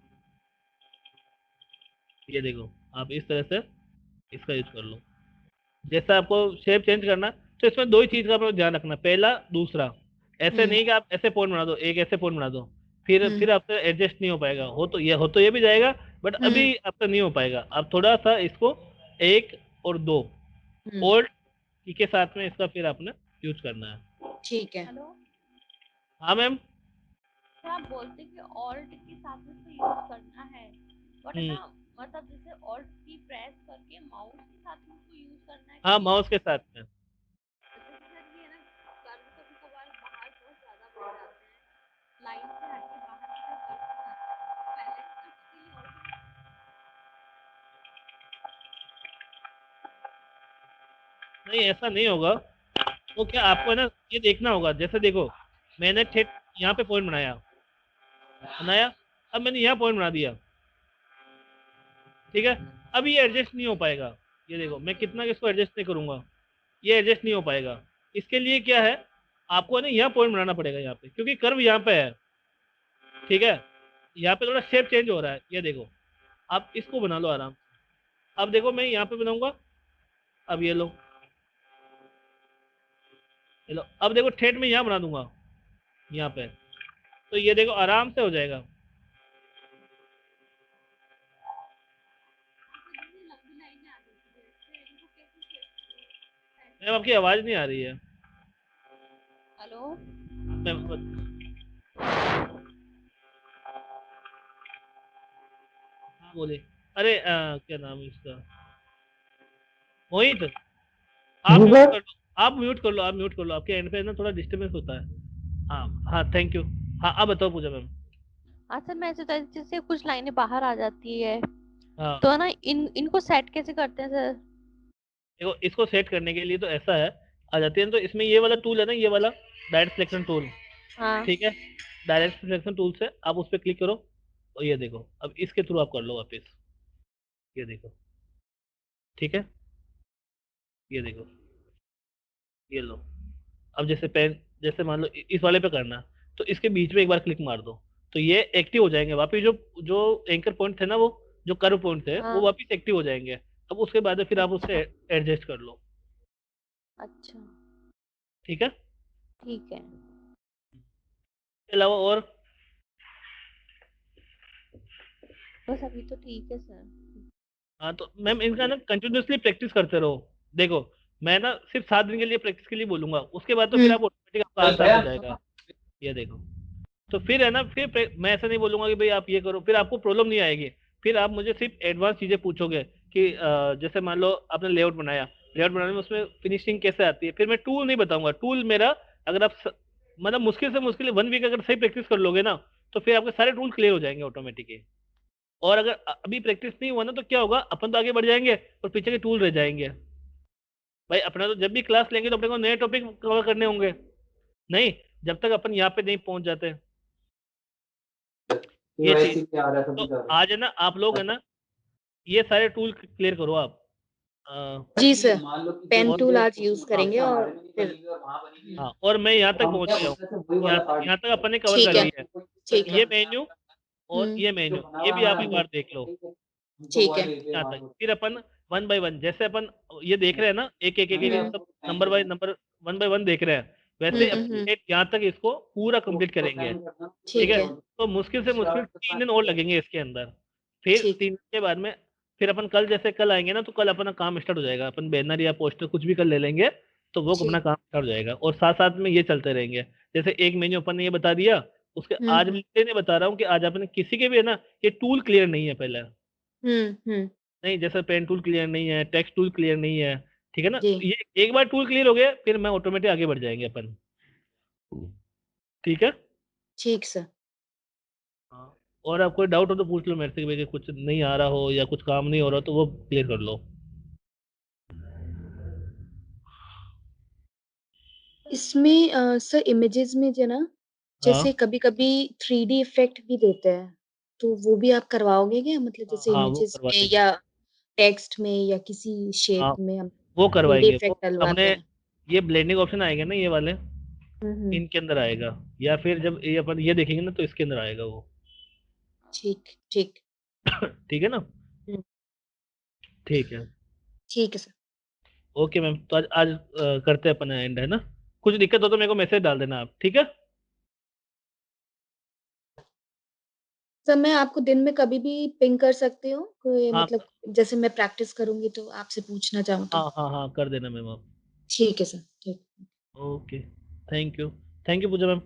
ये देखो आप इस तरह से इसका यूज कर लो। जैसा आपको शेप चेंज करना है, तो इसमें दो ही चीज का आपको ध्यान रखना, पहला दूसरा। ऐसे हम्म नहीं कि आप ऐसे पॉइंट बना दो, एक ऐसे पॉइंट बना दो, फिर हम्म आपसे एडजस्ट नहीं हो पाएगा। हो तो ये भी जाएगा, बट हम्म अभी आपका नहीं हो पाएगा। आप थोड़ा सा इसको एक और दो हम्म। ओल्ड की के साथ में इसका फिर आपने यूज करना है। ठीक है। हेलो, हाँ मैम। तो आप बोलते कि ऑल्ट के साथ में इसको यूज करना है, बट हम्म, ना मतलब जैसे ऑल्ट की प्रेस करके माउस के साथ में उसको यूज करना है हाँ कि माउस के साथ में। जैसे सर ये है ना, कर्व कभी कभार बाहर बहुत ज्यादा बढ़ जाते हैं, लाइन से हट के बाहर की तरफ कर्व जाता है, बैलेंस करने के लिए और कोई। नहीं ऐसा नहीं होगा। तो क्या आपको है ना ये देखना होगा, जैसे देखो मैंने ठेठ यहाँ पे पॉइंट बनाया बनाया, अब मैंने यहाँ पॉइंट बना दिया। ठीक है, अब ये एडजस्ट नहीं हो पाएगा। ये देखो मैं कितना इसको एडजस्ट नहीं करूंगा, ये एडजस्ट नहीं हो पाएगा। इसके लिए क्या है, आपको है ना यहाँ पॉइंट बनाना पड़ेगा यहाँ पे, क्योंकि कर्व यहाँ पे है। ठीक है, यहाँ पे थोड़ा शेप चेंज हो रहा है, ये देखो आप इसको बना लो आराम से। अब देखो मैं यहाँ पे बनाऊंगा, अब ये लो, अब देखो ठेठ में यहाँ बना दूंगा यहाँ पे, तो ये देखो आराम से हो जाएगा। इतनी लंबी लाइनें आ जाती है, इससे इनको कैसे सेट मैम आपकी आवाज नहीं आ रही है। हेलो। मैम हाँ बोलिए। अरे क्या नाम है इसका, मोहित, आप जी म्यूट सर। कर लो, आप म्यूट कर लो, आप म्यूट कर लो, आपके एंड पे ना थोड़ा डिस्टर्बेंस होता है। हाँ हाँ थैंक यू। हाँ अब बताओ पूजा मैम। अच्छा, मैं जैसे कुछ लाइनें बाहर आ जाती है, हाँ तो है ना इनको सेट कैसे करते हैं सर? देखो इसको सेट करने के लिए तो ऐसा है, आ जाती है तो इसमें ये वाला टूल है ना, ये वाला डायरेक्ट सिलेक्शन टूल। हाँ। ठीक है, डायरेक्ट सिलेक्शन टूल से आप उस पर क्लिक करो, और ये देखो अब इसके थ्रू आप कर लो वापस। ये देखो, ठीक है, ये देखो, ये लो। अब जैसे पेन, जैसे मान लो इस वाले पे करना है, तो इसके बीच में एक बार क्लिक मार दो, तो ये एक्टिव हो जाएंगे वापिस। जो जो एंकर पॉइंट थे ना, वो जो कर्व पॉइंट थे वो हाँ। वापिस एक्टिव हो जाएंगे। अब उसके बाद फिर आप उससे एडजस्ट कर लो। अच्छा। ठीक है, ठीक है। इसके अलावा और बस अभी तो ठीक है सर। हाँ तो मैम इनका ना कंटिन्यूअसली प्रैक्टिस करते रहो। देखो मैं ना सिर्फ 7 दिन के लिए प्रैक्टिस के लिए बोलूंगा, उसके बाद तो फिर आप ऑटोमेटिक आपका आसान हो जाएगा। ये देखो, तो फिर है ना, मैं ऐसा नहीं बोलूंगा कि भाई आप ये करो, फिर आपको प्रॉब्लम नहीं आएगी। फिर आप मुझे सिर्फ एडवांस चीजें पूछोगे कि जैसे मान लो आपने लेआउट बनाया, लेआउट बनाने में उसमें फिनिशिंग कैसे आती है, फिर मैं टूल नहीं बताऊंगा। टूल मेरा, अगर आप मतलब मुश्किल से मुश्किल 1 वीक अगर सही प्रैक्टिस कर लोगे ना, तो फिर आपके सारे टूल क्लियर हो जाएंगे ऑटोमेटिकली। और अगर अभी प्रैक्टिस नहीं हुआ ना, तो क्या होगा, अपन तो आगे बढ़ जाएंगे और पीछे के टूल रह जाएंगे। भाई अपना तो जब भी क्लास लेंगे तो अपने को नए टॉपिक कवर करने होंगे, नहीं जब तक अपन यहाँ पे नहीं पहुंच जाते। ये चीज तो आज है ना, आप लोग है ना, ये सारे टूल क्लियर करो आप। जी सर, पेन और टूल आज यूज करेंगे और फिर हाँ, और मैं यहाँ तक पहुंच गया हूँ। यहाँ तक अपन ने कवर कर ठीक है, लिया है। ठीक है। ये मेन्यू और ये मेन्यू, ये भी आप एक बार देख लो। ठीक है। यहाँ तक फिर अपन 1 बाय 1, जैसे अपन ये देख रहे हैं ना, एक सब नंबर बाय नंबर 1 बाय 1 देख रहे हैं, वैसे अपन यहाँ तक इसको पूरा कंप्लीट करेंगे। ठीक ठीक है, है। तो मुश्किल से मुश्किल 3 दिन और लगेंगे इसके अंदर। फिर ठीक 3 दिन के बाद में फिर अपन कल, जैसे कल आएंगे ना, तो कल अपना काम स्टार्ट हो जाएगा। अपन बैनर या पोस्टर कुछ भी कल ले लेंगे, तो वो अपना ठीक। काम स्टार्ट हो जाएगा। और साथ साथ में ये चलते रहेंगे। जैसे एक मेन्यू अपन ने ये बता दिया, उसके आज मैं इसलिए बता रहा हूँ कि आज अपने किसी के भी है ना, ये टूल क्लियर नहीं है पहले। नहीं, जैसे पेन टूल क्लियर नहीं है, टेक्स्ट टूल क्लियर नहीं है, ठीक है ना, जी। तो ये एक बार टूल क्लियर हो गया, फिर मैं ऑटोमेटिक आगे बढ़ जाएंगे अपन। ठीक है। ठीक सर। हाँ, और आप कोई डाउट हो तो पूछ लो मेरे से कि भाई कि कुछ नहीं आ रहा हो या कुछ काम नहीं हो रहा, तो वो क्लियर कर लो। इसमें सर इमेजेस में जो है ना, हाँ जैसे कभी-कभी 3D इफेक्ट भी देते हैं, तो वो भी आप करवाओगे क्या? मतलब जैसे हाँ वो इमेजेस करवा में देंगे। या टेक्स्ट में या किसी शेप हाँ में हम वो 3D करवाएंगे, वो इफेक्ट डलवाते अपने हैं? ये ब्लेंडिंग ऑप्शन आएगा ना, ये वाले हुँ। इनके अंदर आएगा, या फिर जब ये अपन ये देखेंगे ना, तो इसके अंदर आएगा वो। ठीक, ठीक। ठीक है ना। हुँ, ठीक है। ठीक है सर। ओके मैम, तो आज करते हैं अपन एंड, है ना। कुछ दिक्कत हो तो मेरे को मैसेज डाल देना आप, ठीक है। सर मैं आपको दिन में कभी भी पिंग कर सकती हूँ? कोई हाँ मतलब जैसे मैं प्रैक्टिस करूँगी तो आपसे पूछना चाहूँ तो? हाँ हाँ हाँ, कर देना मैम आप। ठीक है सर, ठीक। Okay, thank you. Thank you Pooja ma'am.